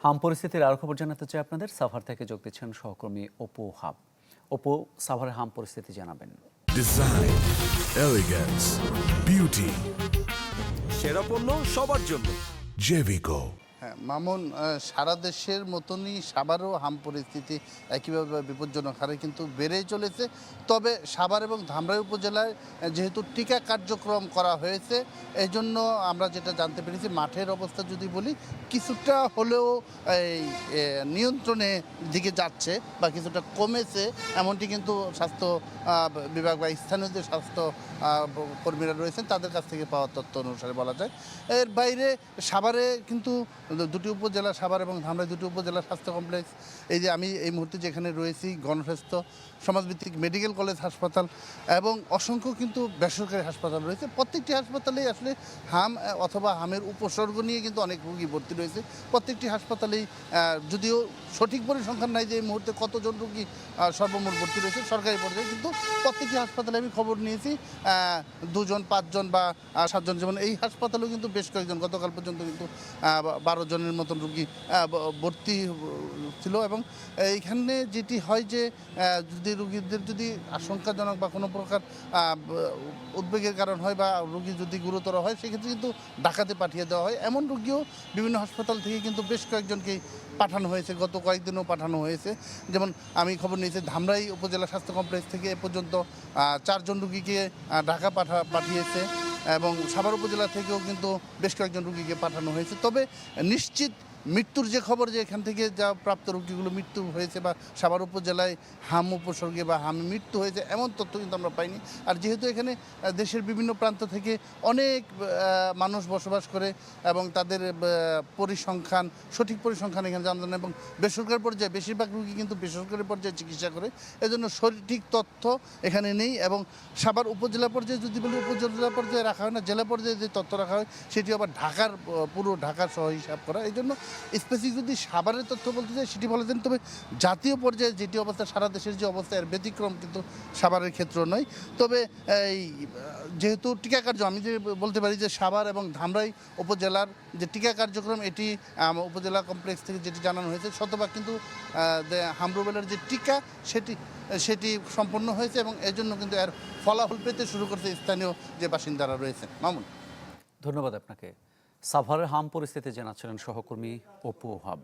হাম পরিস্থিতির আরো খবর জানাতে চাই আপনাদের। সাভার থেকে যোগ দিচ্ছেন সহকর্মী অপু হাব। অপু, সাভারের হাম পরিস্থিতি জানাবেন। ডিজাইন, এলিগেন্স, বিউটি, সেরা পণ্য সবার জন্য। জেভিকো। হ্যাঁ মামুন, সারা দেশের মতনই সাভারেও হাম পরিস্থিতি একইভাবে বিপজ্জনক হারে কিন্তু বেড়েই চলেছে। তবে সাভার এবং ধামরাই উপজেলায় যেহেতু টিকা কার্যক্রম করা হয়েছে, এই জন্য আমরা যেটা জানতে পেরেছি মাঠের অবস্থা যদি বলি কিছুটা হলেও এই নিয়ন্ত্রণের দিকে যাচ্ছে বা কিছুটা কমেছে, এমনটি কিন্তু স্বাস্থ্য বিভাগ বা স্থানীয় যে স্বাস্থ্য কর্মীরা রয়েছেন তাদের কাছ থেকে পাওয়া তথ্য অনুসারে বলা যায়। এর বাইরে সাভারে কিন্তু দুটি উপজেলা, সাভার এবং ধামরাই দুটি উপজেলা স্বাস্থ্য কমপ্লেক্স, এই যে আমি এই মুহূর্তে যেখানে রয়েছি গণস্বাস্থ্য সমাজভিত্তিক মেডিকেল কলেজ হাসপাতাল এবং অসংখ্য কিন্তু বেসরকারি হাসপাতাল রয়েছে। প্রত্যেকটি হাসপাতালেই আসলে হাম অথবা হামের উপসর্গ নিয়ে কিন্তু অনেক রোগী ভর্তি রয়েছে। প্রত্যেকটি হাসপাতালেই যদিও সঠিক পরিসংখ্যান নাই যে এই মুহূর্তে কতজন রোগী সর্বমোট ভর্তি রয়েছে সরকারি পর্যায়ে, কিন্তু প্রত্যেকটি হাসপাতালে আমি খবর নিয়েছি 2 জন 5 জন বা 7 জন, যেমন এই হাসপাতালেও কিন্তু বেশ কয়েকজন, গতকাল পর্যন্ত কিন্তু 12 জনের মতন রোগী ভর্তি ছিল। এবং এইখানে যেটি হয় যে যদি রোগীদের যদি আশঙ্কাজনক বা কোনো প্রকার উদ্বেগের কারণ হয় বা রোগী যদি গুরুতর হয় সেক্ষেত্রে কিন্তু ঢাকাতে পাঠিয়ে দেওয়া হয়। এমন রোগীও বিভিন্ন হাসপাতাল থেকে কিন্তু বেশ কয়েকজনকেই পাঠানো হয়েছে, গত কয়েকদিনও পাঠানো হয়েছে। যেমন আমি খবর নিয়েছি ধামরাই উপজেলা স্বাস্থ্য কমপ্লেক্স থেকে এ পর্যন্ত 4 জন রোগীকে ঢাকা পাঠিয়েছে এবং সাভার উপজেলা থেকেও কিন্তু বেশ কয়েকজন রোগীকে পাঠানো হয়েছে। তবে নিশ্চিত মৃত্যুর যে খবর যে এখান থেকে যা প্রাপ্ত রোগীগুলো মৃত্যু হয়েছে বা সাভার উপজেলায় হাম উপসর্গে বা হামে মৃত্যু হয়েছে এমন তথ্য কিন্তু আমরা পাইনি। আর যেহেতু এখানে দেশের বিভিন্ন প্রান্ত থেকে অনেক মানুষ বসবাস করে এবং তাদের পরিসংখ্যান, সঠিক পরিসংখ্যান এখানে জানা যায় না এবং বেসরকারি পর্যায়ে বেশিরভাগ রোগী কিন্তু বেসরকারি পর্যায়ে চিকিৎসা করে, এজন্য সঠিক তথ্য এখানে নেই। এবং সাভার উপজেলা পর্যায়ে যদি বলি উপজেলা পর্যায়ে রাখা হয় না, জেলা পর্যায়ে যে তথ্য রাখা হয় সেটি আবার ঢাকার পুরো ঢাকার সহ হিসাব করা। এই জন্য স্পেসিফিক যদি সাভারের তথ্য বলতে চাই সেটি বলে দেন। তবে জাতীয় পর্যায়ে যেটি অবস্থা, সারা দেশের যে অবস্থা এর ব্যতিক্রম কিন্তু সাভারের ক্ষেত্র নয়। তবে এই যেহেতু টিকা কার্য আমি যে বলতে পারি যে সাভার এবং ধামরাই উপজেলার যে টিকা কার্যক্রম এটি উপজেলা কমপ্লেক্স থেকে যেটি জানানো হয়েছে শতভাগ কিন্তু হামরুবেলের যে টিকা সেটি সম্পন্ন হয়েছে এবং এই জন্য কিন্তু এর ফলাফল পেতে শুরু করছে স্থানীয় যে বাসিন্দারা রয়েছে। মামুন, ধন্যবাদ আপনাকে। সাভারের হাম পরিস্থিতি জানাচ্ছিলেন সহকর্মী অপু হাব।